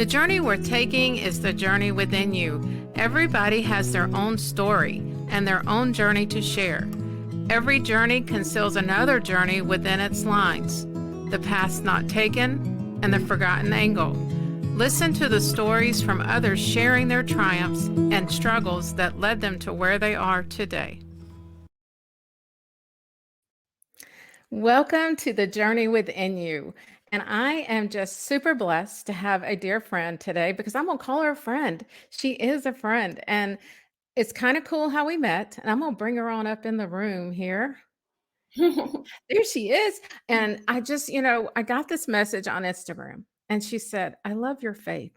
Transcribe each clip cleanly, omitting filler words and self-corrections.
The journey we're taking is the journey within you. Everybody has their own story and their own journey to share. Every journey conceals another journey within its lines. The path not taken and the forgotten angle. Listen to the stories from others sharing their triumphs and struggles that led them to where they are today. Welcome to the journey within you. And I am just super blessed to have a dear friend today because I'm going to call her a friend. She is a friend. And it's kind of cool how we met. And I'm going to bring her on up in the room here. There she is. And I just, I got this message on Instagram and she said, "I love your faith."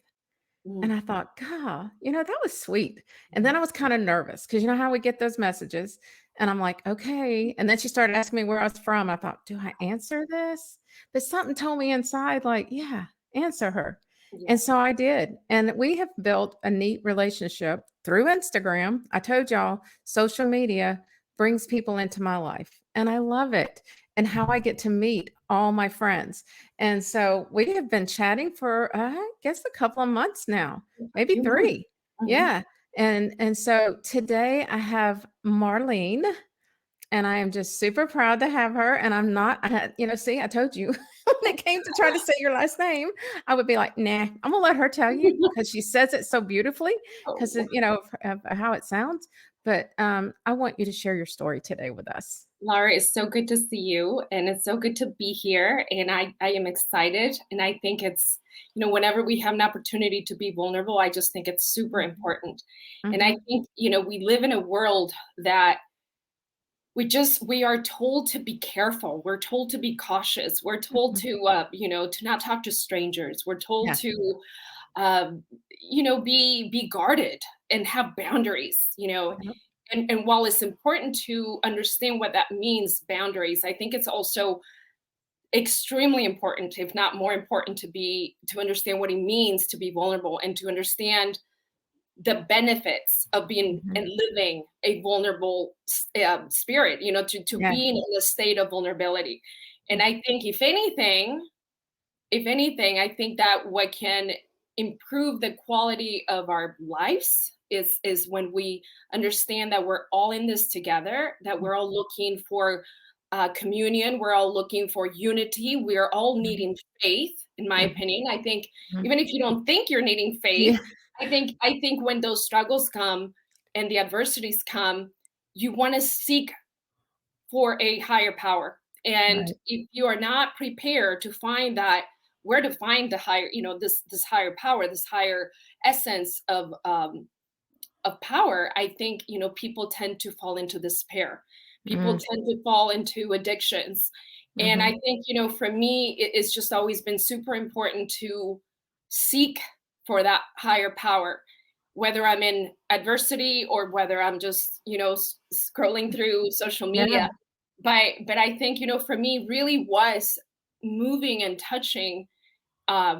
And I thought, God, that was sweet. And then I was kind of nervous because you know how we get those messages. And I'm like, okay. And then she started asking me where I was from. I thought, do I answer this? But something told me inside, like, yeah, answer her. Yeah. And so I did. And we have built a neat relationship through Instagram. I told y'all, social media brings people into my life. And I love it. And how I get to meet all my friends. And so we have been chatting for, I guess, a couple of months now, maybe 3. Yeah. And so today I have Marlene, and I am just super proud to have her. And I'm not, see, I told you when it came to try to say your last name, I would be like, nah, I'm gonna let her tell you because she says it so beautifully because of how it sounds. But I want you to share your story today with us. Laura, it's so good to see you, and it's so good to be here. And I am excited. And I think it's, whenever we have an opportunity to be vulnerable, I just think it's super important. And I think, we live in a world that we are told to be careful. We're told to be cautious. We're told to, to not talk to strangers. We're told to, be guarded and have boundaries, And while it's important to understand what that means, boundaries, I think it's also extremely important, if not more important, to understand what it means to be vulnerable and to understand the benefits of being and living a vulnerable spirit, to being in a state of vulnerability. And I think if anything, I think that what can improve the quality of our lives is when we understand that we're all in this together, that we're all looking for communion, we're all looking for unity, we're all needing faith, in my opinion. I think even if you don't think you're needing faith, I think when those struggles come and the adversities come, you want to seek for a higher power. And if you are not prepared to find that, where to find the higher, this higher power, this higher essence of power, I think, people tend to fall into despair. People tend to fall into addictions. And I think, for me, it's just always been super important to seek for that higher power, whether I'm in adversity or whether I'm just, scrolling through social media. But I think, for me, really was moving and touching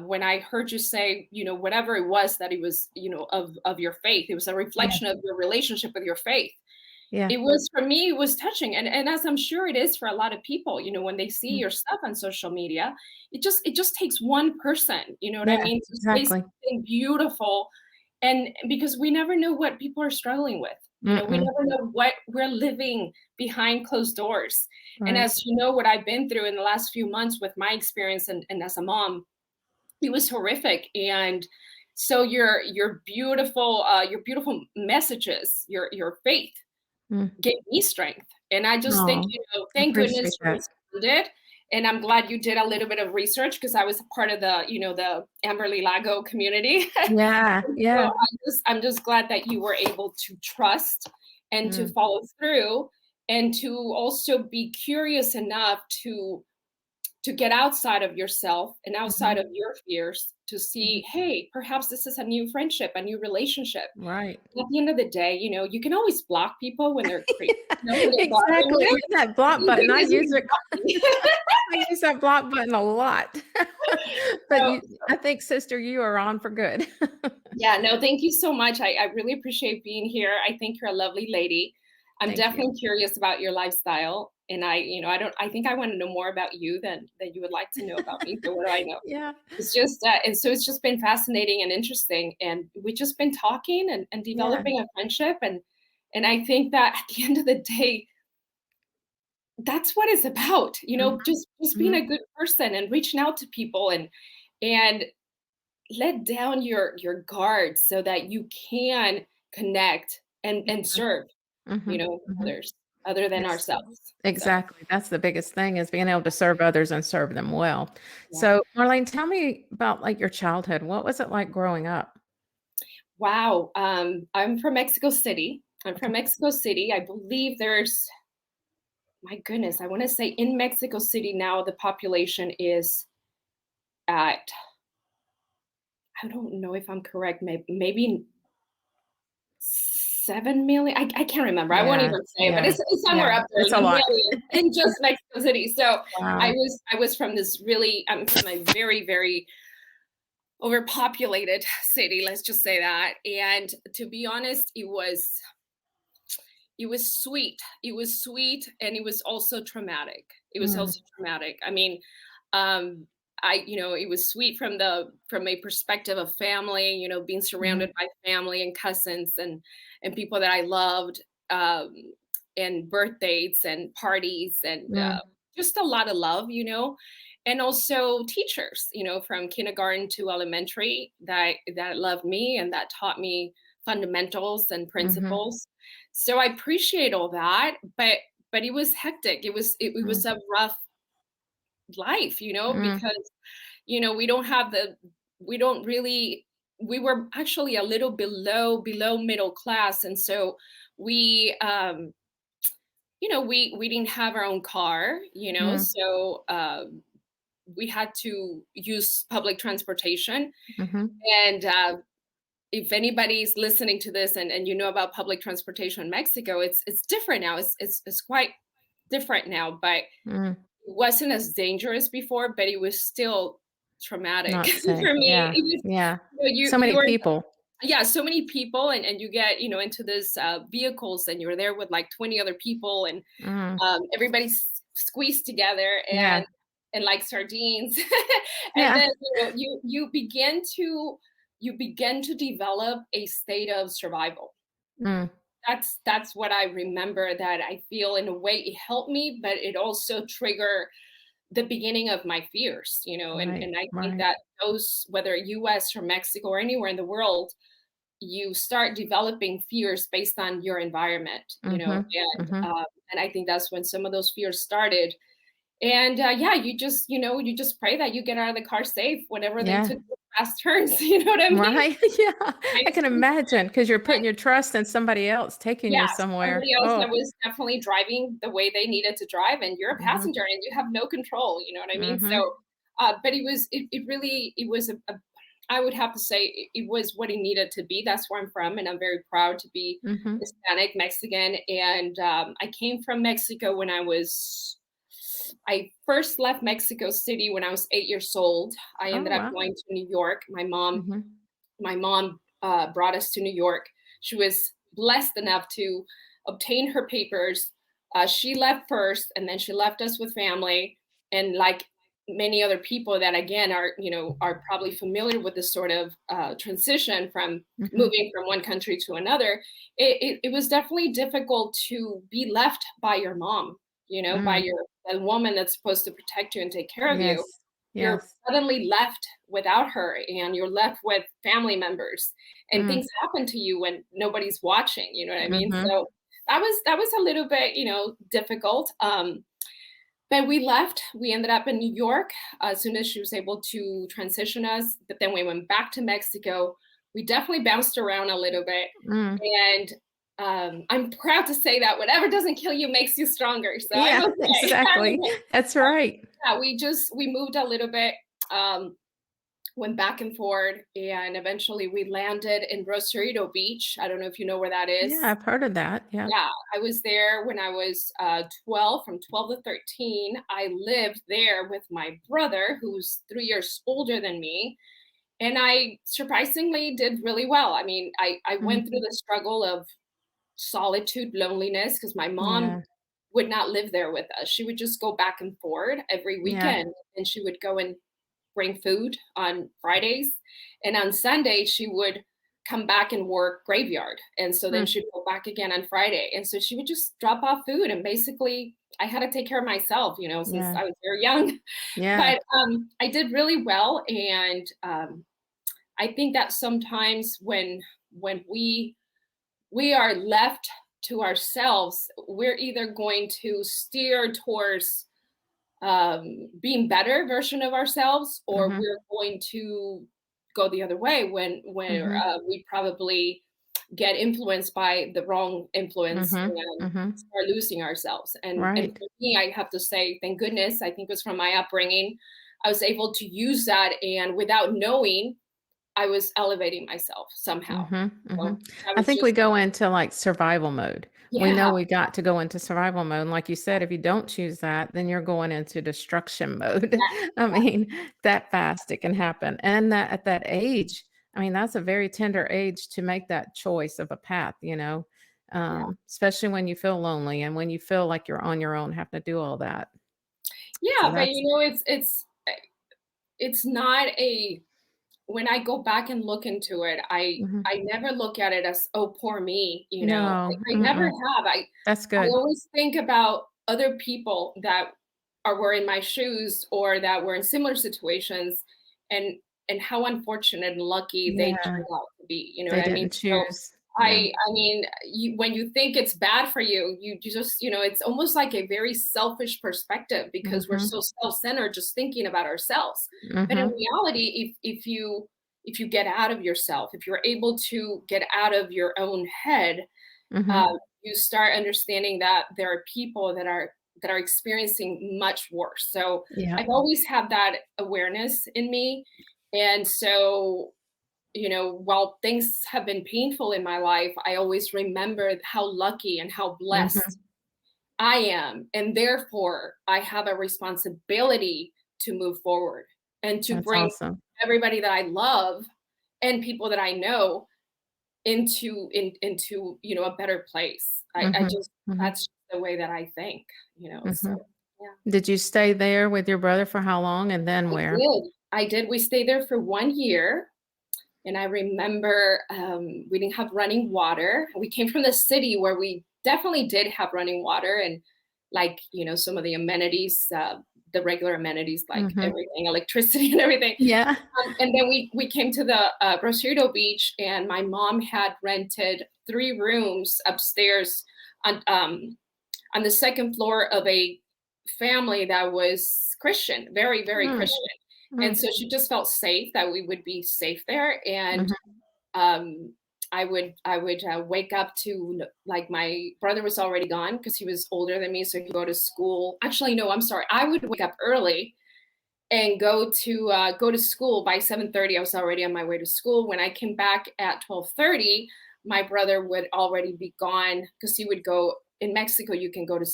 when I heard you say, whatever it was that it was, of your faith. It was a reflection of your relationship with your faith. Yeah. It was, for me, it was touching. And as I'm sure it is for a lot of people, when they see your stuff on social media, it just takes one person, you know what I mean? To say something beautiful. And because we never know what people are struggling with. We never know what we're living behind closed doors. And as you know, what I've been through in the last few months with my experience and as a mom, it was horrific. And so your beautiful messages, your faith gave me strength. And I just think, thank goodness you responded. And I'm glad you did a little bit of research because I was a part of the, the Amberley Lago community. So I'm just glad that you were able to trust and to follow through and to also be curious enough to get outside of yourself and outside of your fears to see, hey, perhaps this is a new friendship, a new relationship. Right. At the end of the day, you can always block people when they're crazy. Exactly. That block button. I use it. I use that block button a lot. But I think, sister, you are on for good. Yeah, no, thank you so much. I really appreciate being here. I think you're a lovely lady. I'm definitely curious about your lifestyle. And I think I want to know more about you than you would like to know about me. So what do I know? Yeah. It's just and so it's just been fascinating and interesting. And we've just been talking and Yeah. developing a friendship. And I think that at the end of the day, that's what it's about, Mhm. just being a Mhm. good person and reaching out to people and let down your guard so that you can connect and serve, Mhm. Mhm. others other than Yes. ourselves. So, Exactly. That's the biggest thing is being able to serve others and serve them well. yeah. So, Marlene, tell me about, like, your childhood. What was it like growing up? Wow. I'm from Mexico City. I'm from Okay. Mexico City. I believe there's, my goodness, I want to say in Mexico City now the population is at, I don't know if I'm correct, maybe 7 million. I can't remember. I won't Yeah. even say it, but Yeah. it's somewhere Yeah. up there It's in a the lot. millions in just Mexico City. So Wow. I was from this really, I'm from a very, very overpopulated city, let's just say that. And to be honest, it was sweet. It was sweet and it was also traumatic. It was Mm. also traumatic. I mean, um, it was sweet from a perspective of family, being Mhm. surrounded by family and cousins and people that I loved, um, and birthdays and parties and Mm. just a lot of love, and also teachers, from kindergarten to elementary that loved me and that taught me fundamentals and Mhm. principles. So I appreciate all that, but it was hectic. It was Mm. a rough life, Mm. because we don't have the we don't really we were actually a little below middle class, and so we we didn't have our own car, Mm. so we had to use public transportation. Mhm. And if anybody's listening to this and you know about public transportation in Mexico, it's different now. It's quite different now, but it Mm. wasn't as dangerous before, but it was still traumatic Not safe. for me. Yeah. It was, Yeah. So you many were, people. yeah, so many people, and you get into this vehicles, and you're there with like 20 other people, and Mm. everybody's squeezed together Yeah. and like sardines. And Yeah. then you begin to develop a state of survival. Mm. That's what I remember, that I feel in a way it helped me, but it also triggered the beginning of my fears, Right. and I think Right. that those, whether US or Mexico or anywhere in the world, you start developing fears based on your environment, Mhm. Mhm. and I think that's when some of those fears started. And yeah, you just pray that you get out of the car safe whenever they Yeah. took the fast turns. You know what I mean? Right? Yeah. Right? I can imagine because 'cause you're putting your trust in somebody else taking you Yes, somewhere. somebody else Oh. that was definitely driving the way they needed to drive, and you're a Mhm. passenger and you have no control, you know what I mean? Mhm. So, but it really, it was I would have to say it was what it needed to be. That's where I'm from, and I'm very proud to be Mhm. Hispanic Mexican. And I came from Mexico I first left Mexico City when I was 8 years old. I Oh, ended up wow. going to New York. Mhm. My mom brought us to New York. She was blessed enough to obtain her papers. She left first, and then she left us with family. And like many other people that again are probably familiar with this sort of transition from Mhm. moving from one country to another, it was definitely difficult to be left by your mom, by Mm. the woman that's supposed to protect you and take care of you. Yes. You're Yes. suddenly left without her, and you're left with family members, and Mm. things happen to you when nobody's watching, you know what I mean? Mhm. So that was a little bit, difficult. But we left. We ended up in New York as soon as she was able to transition us. But then we went back to Mexico. We definitely bounced around a little bit. Mm. And I'm proud to say that whatever doesn't kill you makes you stronger. So I'm Yeah, okay. I'm exactly. okay. That's right. Yeah, we moved a little bit, um, went back and forth, and eventually we landed in Rosarito Beach. I don't know if you know where that Yeah, is. I've heard of that. Yeah. Yeah, I was there when I was 12, from 12 to 13. I lived there with my brother, who's 3 years older than me. And I surprisingly did really well. I mean, I went Mm. through the struggle of solitude, loneliness, because my mom Yeah. would not live there with us. She would just go back and forth every Yeah. weekend, and she would go and bring food on Fridays, and on Sunday, she would come back and work graveyard, and so then Mm. she'd go back again on Friday, and so she would just drop off food, and basically, I had to take care of myself, since Yeah. I was very young, Yeah. but, I did really well, and, I think that sometimes when we are left to ourselves, we're either going to steer towards being better version of ourselves, or Mhm. we're going to go the other way when Mhm. we probably get influenced by the wrong influence Mhm. and Mhm. start losing ourselves. And Right. for me, I have to say, thank goodness, I think it was from my upbringing, I was able to use that, and without knowing, I was elevating myself somehow. Mhm, So mhm. I I was think we just, go into, like, survival mode. We yeah, know we got to go into survival mode, and like you said, if you don't choose that, then you're going into destruction mode. yeah, I yeah, mean, that fast it can happen, and that at that age, I mean, that's a very tender age to make that choice of a path, yeah. especially when you feel lonely and when you feel like you're on your own having to do all that. So Yeah, but that's it's not a when I go back and look into it, mhm. I never look at it as, "Oh, poor me," No, I never mm-mm. have. That's I good. always think about other people that were in my shoes or that were in similar situations, and how unfortunate and lucky they Yeah, turned out to be, you know they what I mean? didn't So, choose. Yeah. I mean, when you think it's bad for you, you just, it's almost like a very selfish perspective because we're Mhm, so self-centered just thinking about ourselves. But in mhm, reality, if you get out of yourself, if you're able to get out of your own head, mhm. um, you start understanding that there are people that are experiencing much worse. So I've Yep. always had that awareness in me, and so while things have been painful in my life, I always remember how lucky and how blessed Mhm. I am, and therefore I have a responsibility to move forward and to That's bring awesome. everybody that I love and people that I know into a better place. I Mhm, just mhm, that's the way that I think, so mhm. yeah. Did you stay there with your brother for how long, and then I where? did. I did. We stayed there for 1 year, and I remember, we didn't have running water. We came from the city where we definitely did have running water and, like, some of the amenities, the regular amenities, like Mhm. everything, electricity and everything. Yeah. And then we came to the, Rosarito Beach, and my mom had rented 3 rooms upstairs on the second floor of a family that was Christian, very, very Mm, Christian. And mm, so she just felt safe that we would be safe there. And mhm. um, I would wake up to, like, my brother was already gone because he was older than me, so he'd go to school. Actually, no, I'm sorry. I would wake up early and go to school by 7:30. I was already on my way to school. When I came back at 12:30, my brother would already be gone because he would go in Mexico. You can go to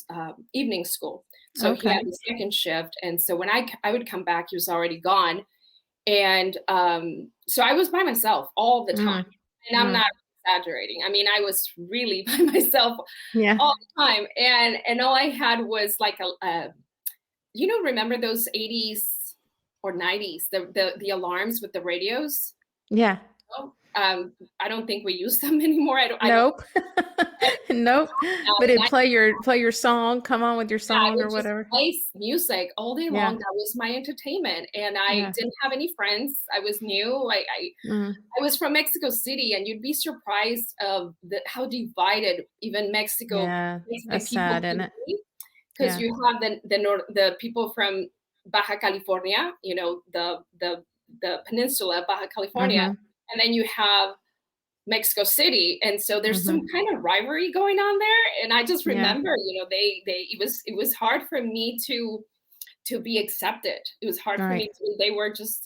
evening school, so he had Okay. the second shift. And so when I would come back, he was already gone, and so I was by myself all the time. Mm, And I'm mm. not exaggerating. I mean, I was really by myself Yeah. all the time, and all I had was like remember those 80s or 90s, the alarms with the radios? Yeah. Oh, I don't think we use them anymore. I don't Nope. Nope. But and it play your song, come on with your I song would or just whatever. play music all day long. Yeah, That was my entertainment, and I yeah. didn't have any friends. I was new. Mm, I was from Mexico City, and you'd be surprised of how divided even yeah. Mexican That's people sad, isn't can it? be. Because Yeah. you have the people from Baja California, the peninsula of Baja California, Mhm, and then you have Mexico City, and so there's some mhm. kind of rivalry going on there. And I just Yeah. remember, they it was hard for me to be accepted. It was hard for Right. me to. They were just,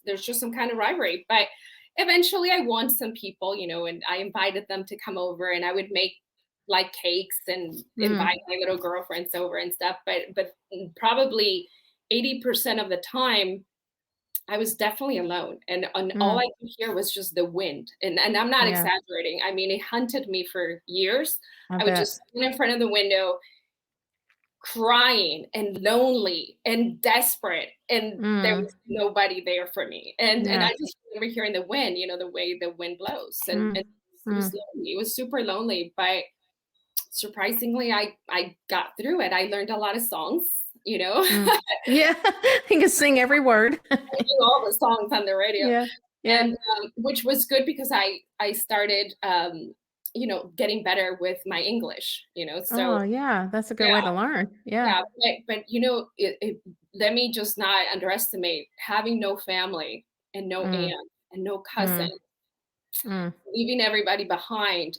there's just some kind of rivalry. But eventually, I won some people, and I invited them to come over, and I would make like cakes and invite Mm, my little girlfriends over and stuff. But probably 80% of the time, I was definitely alone, and all mm. I could hear was just the wind, and I'm not Yeah, exaggerating. I mean, it hunted me for years. I I would bet. just stand in front of the window crying and lonely and desperate, and there Mm. was nobody there for me. And I Yeah. just remember hearing the wind, the way the wind blows, and Mm. it was Mm. lonely. It was super lonely, but surprisingly, I got through it. I learned a lot of songs, you know. Mm. Yeah. You can sing every word. I knew all the songs on the radio, Yeah. Yeah. and which was good because I started getting better with my English, Oh, so yeah. That's a good yeah. way to learn. Yeah. Yeah, but let me just not underestimate having no family and no Mm. aunt and no cousin, Mm. Mm. leaving everybody behind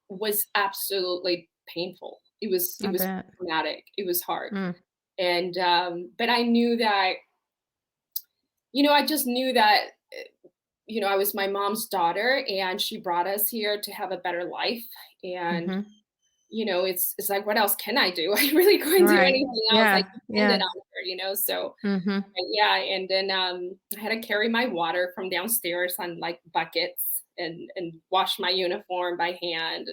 was absolutely painful. It I was bet. traumatic. It was hard. Mm. And but I knew that, I just knew that I was my mom's daughter and she brought us here to have a better life. And Mhm. it's like, what else can I do? I really couldn't do Right. anything else. I Yeah. depended Yeah. on her. So Mhm. yeah, and then I had to carry my water from downstairs on like buckets and wash my uniform by hand.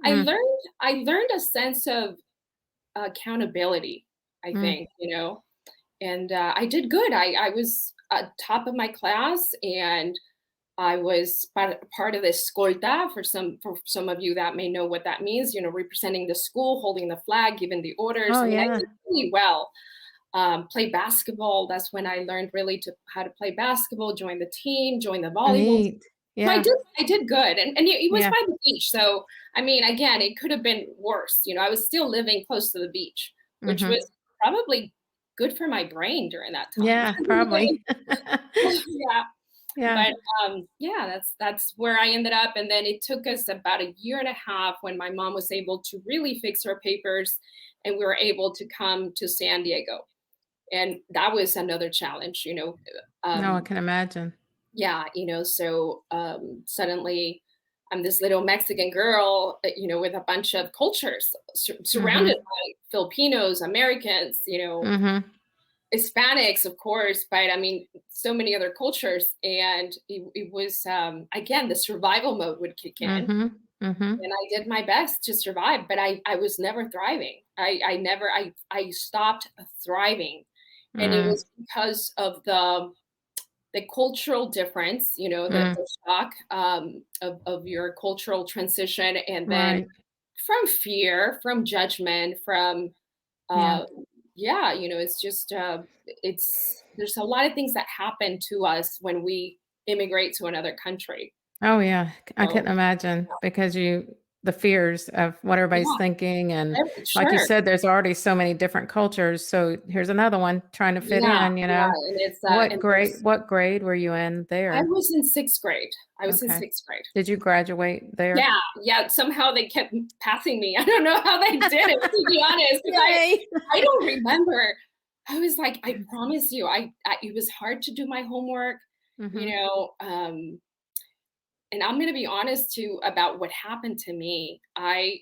And Mm. I learned a sense of accountability, I Mm. think, and I did good. I was top of my class, and I was part of the escolta. For some of you that may know what that means, representing the school, holding the flag, giving the orders. Oh, I mean, I yeah. did really well. Play basketball. That's when I learned really to how to play basketball. Join the team. Join the volleyball team. Neat. So I Yeah. did. I did good, and it was Yeah. by the beach. So I mean, again, it could have been worse. I was still living close to the beach, which Mhm. was probably good for my brain during that time. Yeah, probably. Yeah. Yeah. But yeah, that's where I ended up. And then it took us about a year and a half when my mom was able to really fix her papers, and we were able to come to San Diego. And that was another challenge. No, I Um, can imagine. yeah, so suddenly I'm this little Mexican girl, with a bunch of cultures, surrounded Mhm. by Filipinos, Americans, Mhm. Hispanics, of course, but I mean, so many other cultures. And it was, again, the survival mode would kick in. Mhm. Mhm. And I did my best to survive, but I was never thriving. I stopped thriving. And it Mm. was because of the cultural difference, Mm. the shock of your cultural transition. And then Right. from fear, from judgment, from Yeah. uh, yeah, it's just there's a lot of things that happen to us when we immigrate to another country. Oh, yeah. I couldn't So imagine because the fears of what everybody's yeah, thinking, and like you sure. said, there's already so many different cultures, so here's another one trying to fit Yeah, in, you yeah, know? and it's What and grade there's what grade were you in I there? was in 6th grade. I was in Okay. 6th grade. Did you graduate there? Yeah, yeah, somehow they kept passing me. I don't know how they did it, to be honest, because Yay. I don't remember. I was like, I promise you, it was hard to do my homework, you Mhm. know, um, and I'm gonna be honest too about what happened to me. I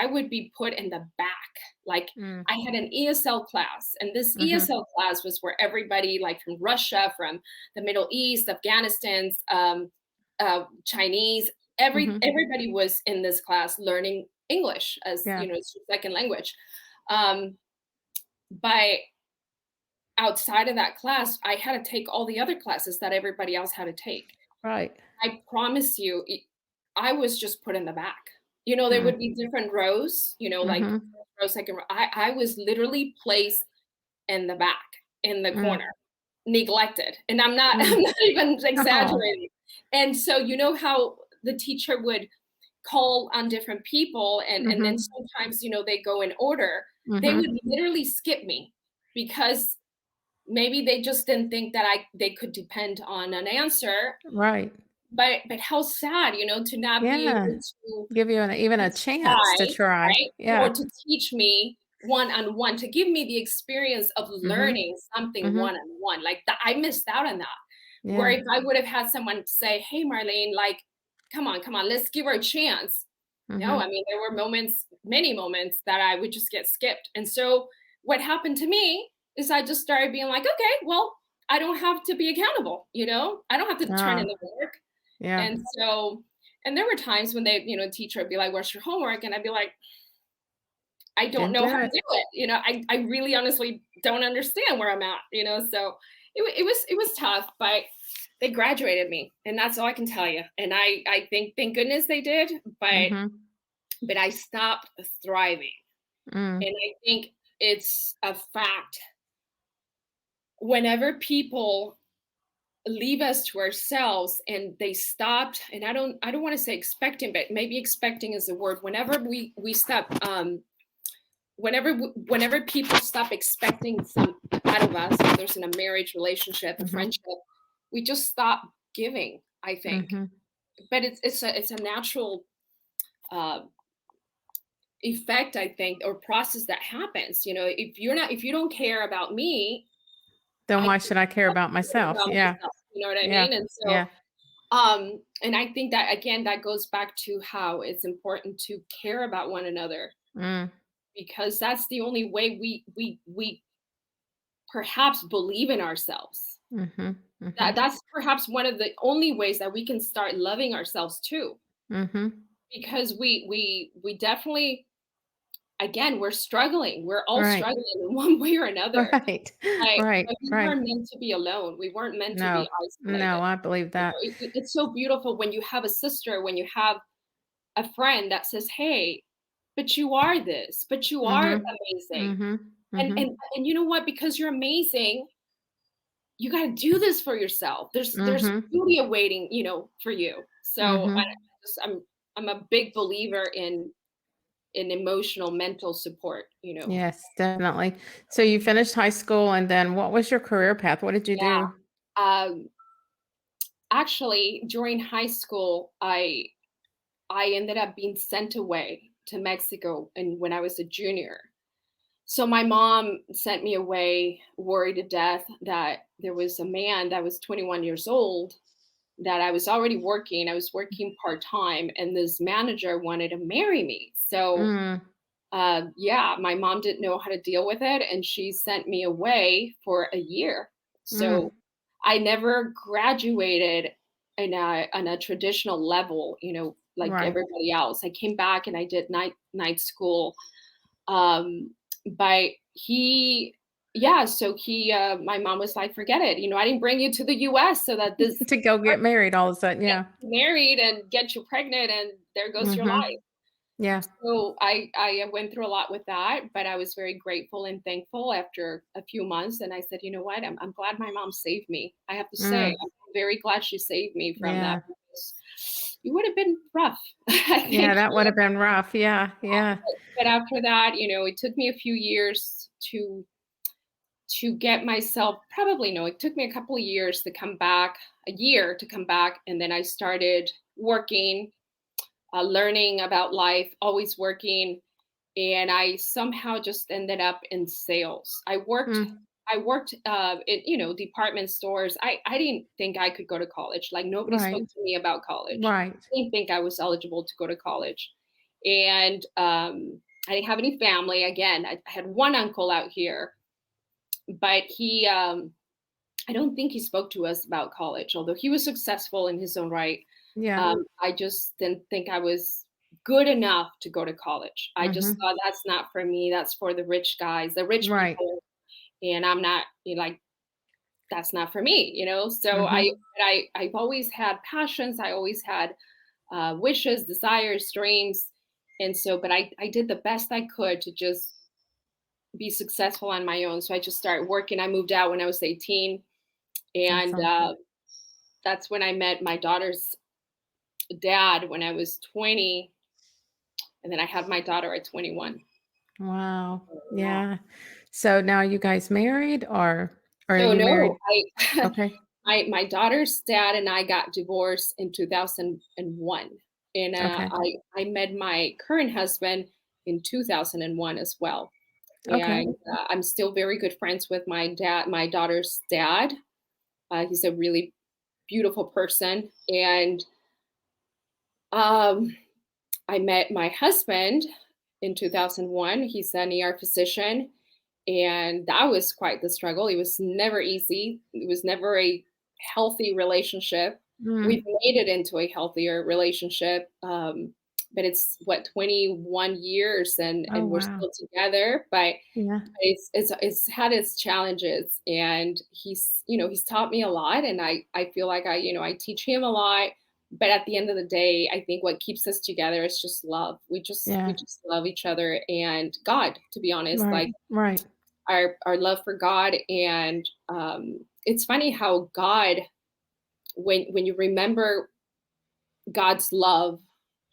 would be put in the back. Like Mm. I had an ESL class, and this Mhm. ESL class was where everybody, like from Russia, from the Middle East, Afghanistan's, Chinese, Mhm. everybody was in this class learning English as Yeah. as your second language. Um, but outside of that class, I had to take all the other classes that everybody else had to take. Right. I promise you, I was just put in the back. There Mm. would be different rows, like Mhm. first row, second row. I was literally placed in the back, in the Mm. corner, neglected. And I'm not Mm. I'm not even Oh. exaggerating. And so you know how the teacher would call on different people, and then Mhm. sometimes, they go in order. They would Mhm. literally skip me because maybe they just didn't think that they could depend on an answer. Right. But how sad, to not be Yeah. able to Give you even a just chance to try, try. right? Or Yeah. to teach me one-on-one, to give me the experience of Mhm. learning something Mhm. one-on-one. Like, that I missed out on that. Where Yeah. if I would have had someone say, "Hey, Marlene, like, come on, let's give her a chance." No, I Mhm. mean, there were moments, many moments that I would just get skipped. And so what happened to me is I just started being like, "Okay, well, I don't have to be accountable, I don't have to turn in Ah, the work." yeah. And so, and there were times when teacher would be like, "What's your homework?" And I'd be like, I don't Didn't know do how to it. do it. I really honestly don't understand where I'm at, so it was tough, but they graduated me, and that's all I can tell you. And I think thank goodness they did, but Mhm. I stopped thriving. Mm. And I think it's a fact whenever people leave us to ourselves and they stopped, and I don't want to say expecting, but maybe expecting is the word. Whenever we stop whenever people stop expecting some out of us, whether it's in a marriage, relationship, a Mhm. friendship, we just stop giving, I think. Mhm. But it's a natural uh, effect, I think, or process that happens. If you don't care about me, Then I why can't should I care about care myself? about Yeah. myself. You know what I Yeah. mean? And so, Yeah. and I think that again, that goes back to how it's important to care about one another, Mm. because that's the only way we perhaps believe in ourselves. Mhm. Mhm. That's perhaps one of the only ways that we can start loving ourselves too, Mhm. because we definitely, again, we're struggling. We're all Right. struggling in one way or another. Right. Right, Right. but we Right. weren't meant to be alone. We weren't meant to be No. isolated. No, I believe that. It's so beautiful when you have a sister, when you have a friend that says, "Hey, but you are this, but you are Mhm. amazing." Mhm. And Mhm. and and you know what? Because you're amazing, you gotta do this for yourself. There's Mhm. beauty awaiting, for you. So Mhm. I'm a big believer in emotional, mental support. Yes, definitely. So you finished high school, and then what was your career path? What did you Yeah. do? Um, Actually, during high school, I ended up being sent away to Mexico, and when I was a junior. So my mom sent me away, worried to death that there was a man that was 21 years old, that I was already working. I was working part time, and this manager wanted to marry me. So, Mm. yeah, my mom didn't know how to deal with it, and she sent me away for a year. So Mm. I never graduated on a traditional level, like Right. everybody else. I came back and I did night school. But yeah, so my mom was like, forget it. I didn't bring you to the US so that this To go get married all of a sudden, get yeah. married and get you pregnant and there goes your life. Mhm. Yeah. So I went through a lot with that, but I was very grateful and thankful after a few months. And I said, you know what? I'm glad my mom saved me. I have to say, Mm. I'm very glad she saved me from that, Yeah. because it would have been rough, I Yeah, think. that would have been rough. Yeah. Yeah. But after that, it took me a few years to get myself, probably no, it took me a couple of years to come back, a year to come back, and then I started working, learning about life, always working, and I somehow just ended up in sales. Mm. I worked in department stores. I didn't think I could go to college. Like nobody Right. spoke to me about college. Right. I didn't think I was eligible to go to college, and I didn't have any family. Again, I had one uncle out here, but I don't think he spoke to us about college, although he was successful in his own right. Yeah. I just didn't think I was good enough to go to college. I just Mhm. thought that's not for me. That's for the rich guys, the rich Right. people, and I'm not, like, that's not for me. So Mhm. I've always had passions. I always had wishes, desires, dreams, and so, but I did the best I could to just be successful on my own. So I just started working. I moved out when I was 18, That's and awesome. that's when I met my daughter's dad when I was 20, and then I had my daughter at 21. Wow. Yeah. Yeah. So now you guys married, or are So you no, married? Okay. my daughter's dad and I got divorced in 2001, and Okay. I met my current husband in 2001 as well. Okay. And I'm still very good friends with my daughter's dad. He's a really beautiful person, and um, I met my husband in 2001. He's an ER physician, and that was quite the struggle. It was never easy. It was never a healthy relationship. We've Mm. made it into a healthier relationship, but it's what, 21 years, Oh, and we're wow. still together, but Yeah. it's had its challenges, and he's taught me a lot, and I feel like I teach him a lot, but at the end of the day, I think what keeps us together is just love. We Yeah. just love each other and God, to be honest, Right. like Right. our love for God, and it's funny how God, when you remember God's love,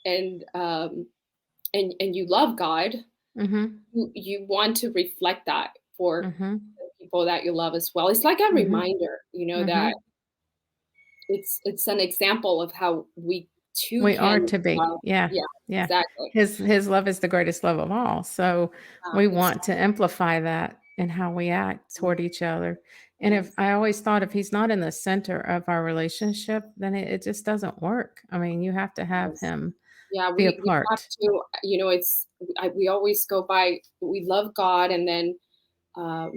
and and you love God, Mhm. you want to reflect that for Mhm. the people that you love as well. It's like a Mhm. reminder, that Mhm. it's an example of how we too We are can to be. love. Yeah. Yeah, Yeah. exactly. His love is the greatest love of all. So we want to Exactly. amplify that in how we act toward each other. And if Yes. I always thought if he's not in the center of our relationship, then it just doesn't work. I mean, you have to have Yes. him Yeah, be a we have part, to, we always go by, we love God, and then um,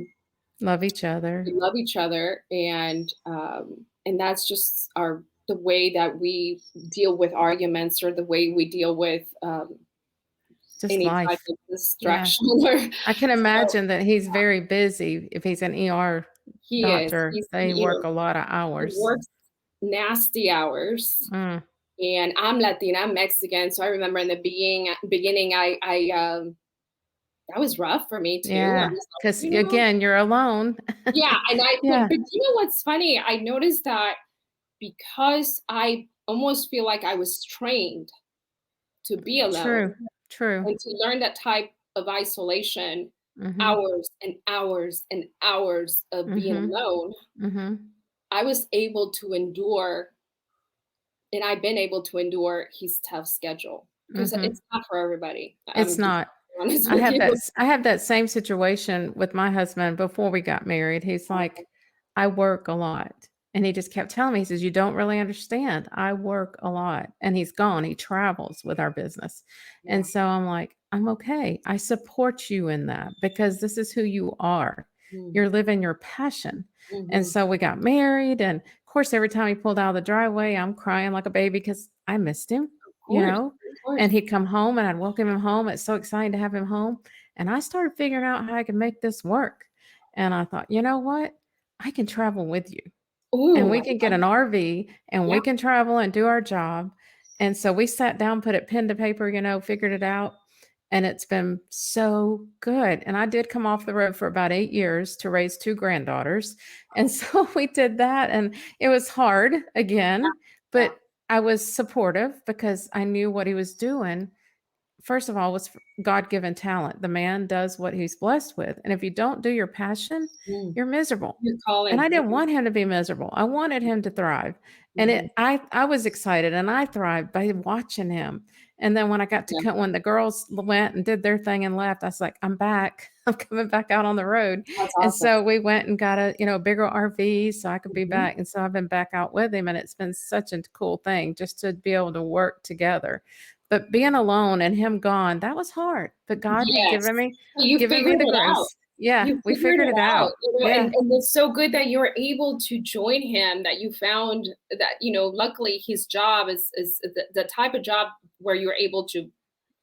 love each we other, love each other, and that's just our the way that we deal with arguments, or the way we deal with just any type life. of Yeah. distraction. Or I can so imagine that he's very busy if he's an ER he is. doctor. They work a lot of He hours. works nasty hours. Mm, And I'm Latina, I'm Mexican, so I remember in the beginning, that was rough for me too. I yeah, was like, because again, you're alone. yeah, and Yeah, but you know what's funny? I noticed that because I almost feel like I was trained to be alone true, true. and to learn that type of isolation, Mhm, hours and hours and hours of being mhm, alone, mhm. I was able to endure, and I've been able to endure his tough schedule, because it's Mhm. not for everybody. It's I'm just not. honest with you. I have that same situation with my husband before we got married. He's like, "I work a lot." And he just kept telling me, he says, "You don't really understand. I work a lot." And he's gone. He travels with our business. And Yeah. so I'm like, "I'm okay. I support you in that because this is who you are. Mm, You're living your passion." And mhm. so we got married. And of course, every time he pulled out of the driveway, I'm crying like a baby because I missed him, Of you course, know? of And course. he'd come home and I'd welcome him home. It's so exciting to have him home. And I started figuring out how I could make this work. And I thought, you know what? I can travel with you and Ooh, we I can get love an RV and yeah. we can travel and do our job. And so we sat down, put it pen to paper, figured it out. And it's been so good. And I did come off the road for about 8 years to raise two granddaughters. And so we did that. And it was hard again, Yeah. but I was supportive because I knew what he was doing. First of all, was God-given talent. The man does what he's blessed with, and if you don't do your passion, Mm. you're miserable. Good And I calling. didn't want him to be miserable. I wanted him to thrive. And Mhm. I was excited and I thrived by watching him. And then when I got to Yeah. when the girls went and did their thing and left, I was like, I'm back. I'm coming back out on the road. That's And awesome. so we went and got a bigger RV so I could be Mhm. back. And so I've been back out with him and it's been such a cool thing just to be able to work together. But being alone and him gone, that was hard, but God had Yes. You given me figured the it out. grace. Yeah, You we figured figured it it out, out. Yeah. and it's so good that you were able to join him, that you found that, luckily his job is the type of job where you're able to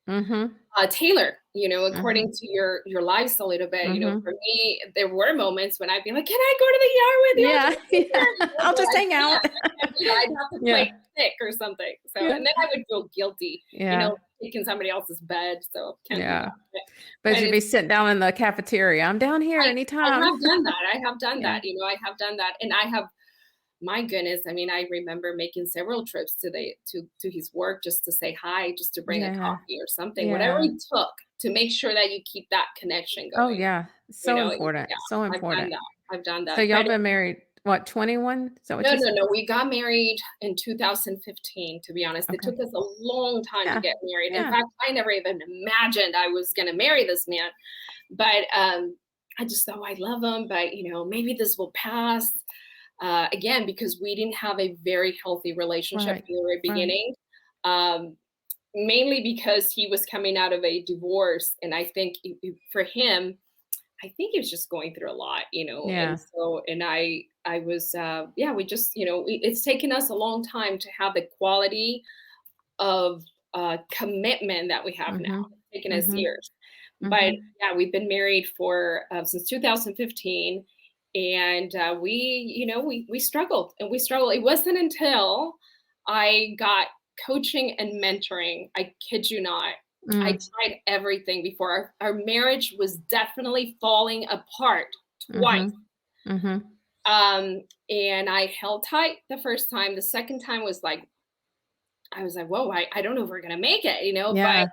Mhm. tailor, according Mhm. to your lives a little bit. For Mhm. me, there were moments when I'd be like, "Can I go to the yard with you? I'll Yeah, just sit yeah. here," I'll but just hang out. I can't do that. I'd have to play Yeah. sick or something. So, Yeah. and then I would feel guilty, Yeah. taking somebody else's bed. So can't do that. Yeah. But But you'd be it's sitting down in the cafeteria, "I'm down here I anytime." have done that. I have done Yeah. that. I have done that, and I have. My goodness, I mean, I remember making several trips to his work just to say hi, just to bring a Yeah. coffee or something, whatever Yeah. it took to make sure that you keep that connection Oh, going. yeah. So important, Yeah, so I've done important. that. I've done So that. y'all But been married, what, 21? Is that what no, you no, said? no. We got married in 2015, to be honest. It Okay. took us a long time to Yeah. get married. In Yeah. fact, I never even imagined I was going to marry this man. But I just thought, "Oh, I love him, but maybe this will pass." Again, because we didn't have a very healthy relationship Right. from the very Right. beginning. Um, Mainly because he was coming out of a divorce, and I think for him, I think he was just going through a lot, and Yeah. so, and I was, yeah, we just, it's taken us a long time to have the quality of commitment that we have now. Mhm. It's taken us Mhm. years. But Mhm. yeah, we've been married for since 2015, and we struggled and we struggled. It wasn't until I got coaching and mentoring. I kid you not. I Mm. tried everything before. Our marriage was definitely falling apart twice. Mhm. Mhm. And I held tight the first time. The second time was like, I was like, whoa, I don't know if we're gonna make it, but Yeah.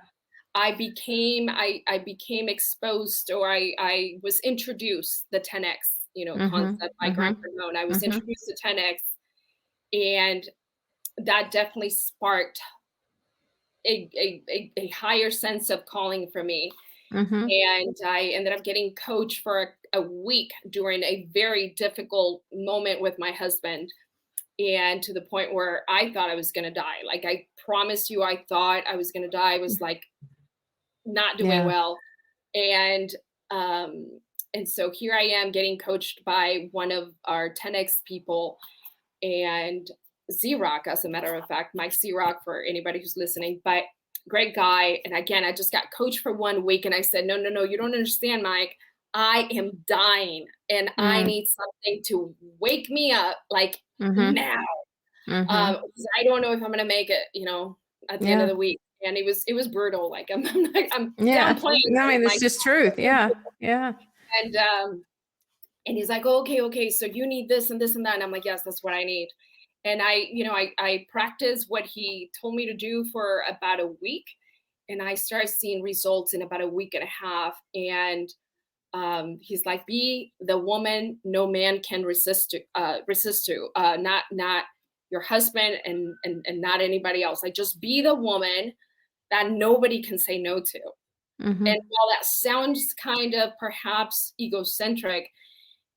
I became exposed, or I was introduced the 10x, Mhm. concept by Grant Mhm. Cardone. I was Mhm. introduced to 10x, and that definitely sparked a higher sense of calling for me. Mhm. And I ended up getting coached for a week during a very difficult moment with my husband, and to the point where I thought I was gonna die. Like, I promise you, I thought I was gonna die. I was like not doing Yeah. well. And um and so here I am getting coached by one of our 10x people, and Z-Rock, as a matter of fact, Mike Z-Rock, for anybody who's listening, but great guy. And again, I just got coached for 1 week, and I said, no, no, no, you don't understand, Mike. I am dying, and I Mm. need something to wake me up, like, Mhm. now. Mhm. 'Cause I don't know if I'm gonna make it, at the end of Yeah. the week. And it was brutal. Like, I'm Yeah. downplaying I mean, my it's just truth. Yeah. Yeah. and and he's like, "Oh, okay, okay, so you need this and this and that." And I'm like, "Yes, that's what I need." And I practiced what he told me to do for about a week, and I started seeing results in about a week and a half. And he's like, "Be the woman no man can resist to, not your husband, and not anybody else. Like, just be the woman that nobody can say no to." And Mhm. while that sounds kind of perhaps egocentric,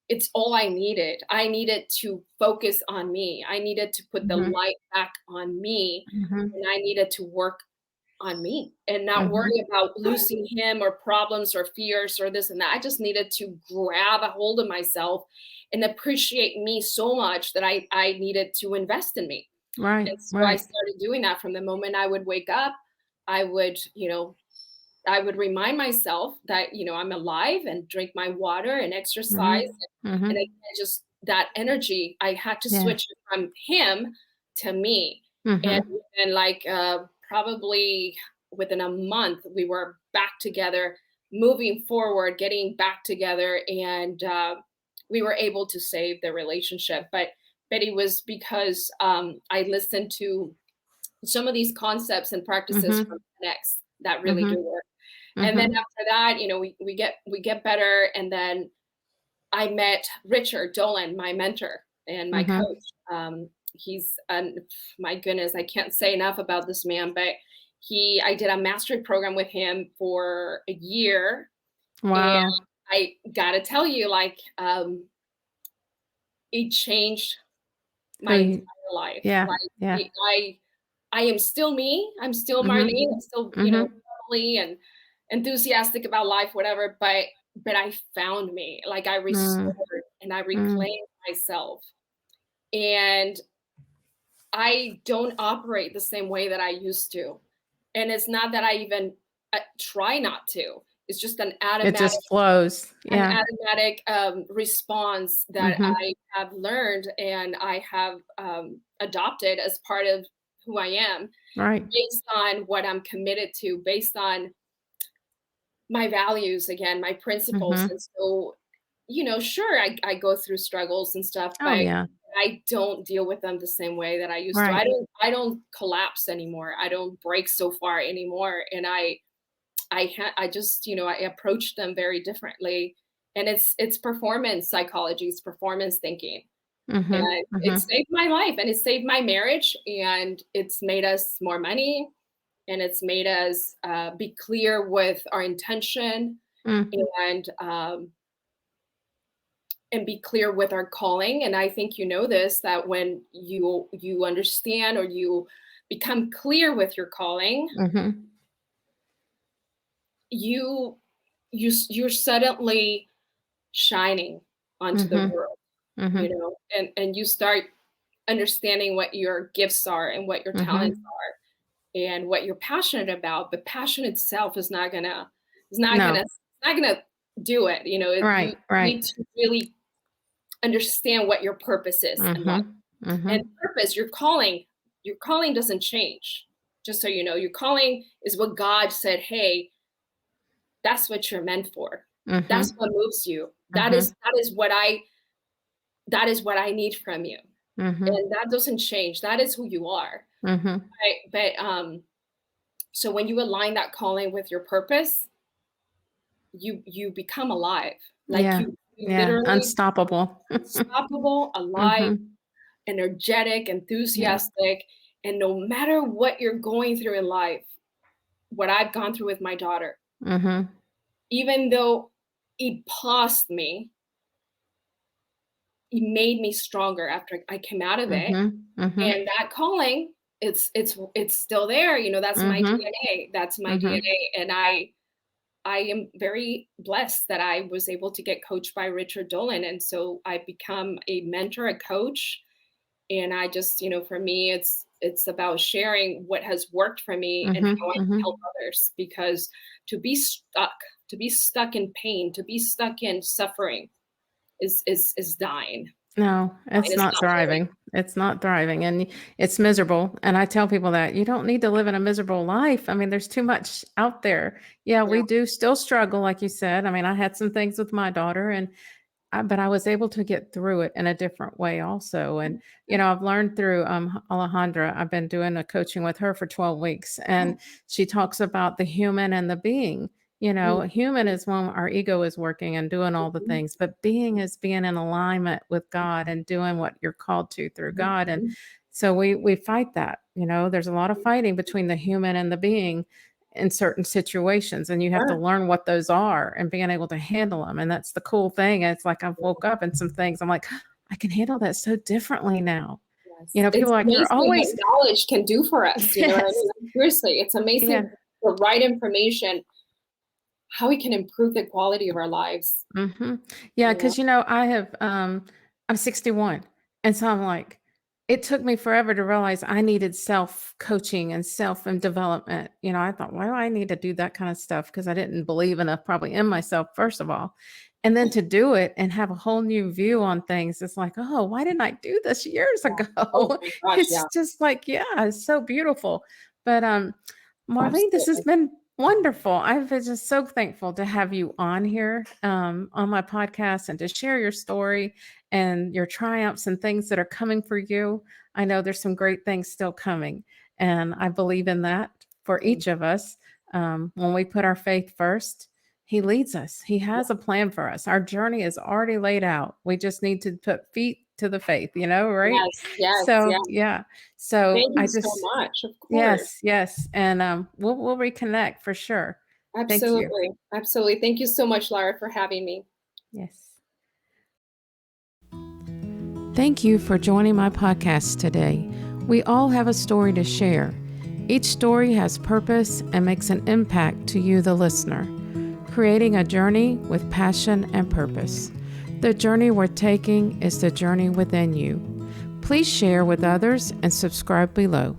it's all I needed. I needed to focus on me. I needed to put the Mhm. light back on me, Mhm. and I needed to work on me and not Mhm. worry about losing him or problems or fears or this and that. I just needed to grab a hold of myself and appreciate me so much that I needed to invest in me. Right. And so I Right. started doing that. From the moment I would wake up, I would, I would remind myself that, I'm alive, and drink my water and exercise. Mhm. And Mhm. again, just that energy, I had to Yeah. switch from him to me. And Mhm. then, like, probably within a month, we were back together, moving forward, getting back together, and we were able to save the relationship. But it was because I listened to some of these concepts and practices from Mhm. 10X that really do Mhm. work. And then Mhm. after that, we get better. And then I met Richard Dolan, my mentor and my Mhm. coach. He's my goodness, I can't say enough about this man. But I did a mastery program with him for a year, and Wow. I gotta tell you, like, it changed Who my entire you life. Yeah. Like, Yeah. I am still me. I'm still Mhm. Marlene. I'm still, Mhm. bubbly and enthusiastic about life, whatever. But I found me. Like, I Mm. restored and I Mm. reclaimed myself. And I don't operate the same way that I used to. And it's not that I even try not to. It's just It just flows. an Yeah. automatic response that Mhm. I have learned and I have adopted as part of who I am, Right. based on what I'm committed to, based on my values, again, my principles. And Mhm. so, sure, I go through struggles and stuff, Oh, but yeah. I don't deal with them the same way that I used to. Right. I don't collapse anymore. I don't break so far anymore. And I just, I approach them very differently. And it's performance psychology, it's performance thinking. Mhm. And it Mhm. saved my life, and it saved my marriage, and it's made us more money, and it's made us be clear with our intention, Mm. and and be clear with our calling. And I think you know this, that when you understand, or you become clear with your calling, Mhm. you you're suddenly shining onto the Mhm. world, Mhm. and you start understanding what your gifts are and what your talents Mhm. are. and what you're passionate about, but passion itself is not gonna No. do it. You Right, need right. to really understand what your purpose is in life. Mhm. And Mhm. purpose, your calling doesn't change. Just so you know, your calling is what God said, hey, that's what you're meant for. That's Mhm. what moves you. That is Mhm. that is what I need from you. Mhm. And that doesn't change. That is who you are. Mhm. Right? So when you align that calling with your purpose, you become alive. Like Yeah. you Yeah. literally Unstoppable. unstoppable, alive, Mhm. energetic, Yeah. enthusiastic, and no matter what you're going through in life, what I've gone through with my daughter, Mhm. even though it paused me, it made me stronger after I came out of it. Mhm. Mhm. And that calling, it's still there. That's my Mhm. DNA. That's my Mhm. DNA. And I am very blessed that I was able to get coached by Richard Dolan. And so I become a mentor, a coach. And I just, for me, it's about sharing what has worked for me and Mhm. how I can help Mhm. others. Because to be stuck, to be stuck in pain, to be stuck in suffering is dying. No, Dying it's is not not living. thriving. It's not thriving, and it's miserable, and I tell people that you don't need to live in a miserable life. I mean, there's too much out there. Yeah, Yeah. we do still struggle, like you said. I mean, I had some things with my daughter, and but I was able to get through it in a different way also. And, I've learned through Alejandra, I've been doing a coaching with her for 12 weeks, and she talks about the human and the being. Human is when our ego is working and doing all the things, but being is being in alignment with God and doing what you're called to through God. And so we fight that. There's a lot of fighting between the human and the being in certain situations, and you have to Sure. learn what those are and being able to handle them. And that's the cool thing. It's like I've woke up and some things I'm like, I can handle that so differently now. Yes. People It's are like, you're amazing what always knowledge can do for us, you know what I yes. mean? Seriously, it's amazing Yeah. the right information, how we can improve the quality of our lives, Mhm. Yeah, you know? because I have I'm 61. And so I'm like, it took me forever to realize I needed self-coaching and self and development. I thought, why do I need to do that kind of stuff? Because I didn't believe enough probably in myself, first of all. And then to do it and have a whole new view on things, it's like, oh, why didn't I do this years Yeah. Oh ago? my gosh, It's yeah. just like, yeah, it's so beautiful. But Marlene, this has Absolutely. been wonderful. I've been just so thankful to have you on here on my podcast and to share your story and your triumphs and things that are coming for you. I know there's some great things still coming, and I believe in that for Mm. each of us. When we put our faith first, He leads us. He Yeah. has a plan for us. Our journey is already laid out. We just need to put feet to the faith, right? Yes, yes, So, yeah. yeah. So Thank you I so just much, of course. yes, yes, and, we'll reconnect for sure. Thank you. Absolutely, absolutely. Thank you so much, Lara, for having me. Yes. Thank you for joining my podcast today. We all have a story to share. Each story has purpose and makes an impact to you, the listener, creating a journey with passion and purpose. The journey we're taking is the journey within you. Please share with others and subscribe below.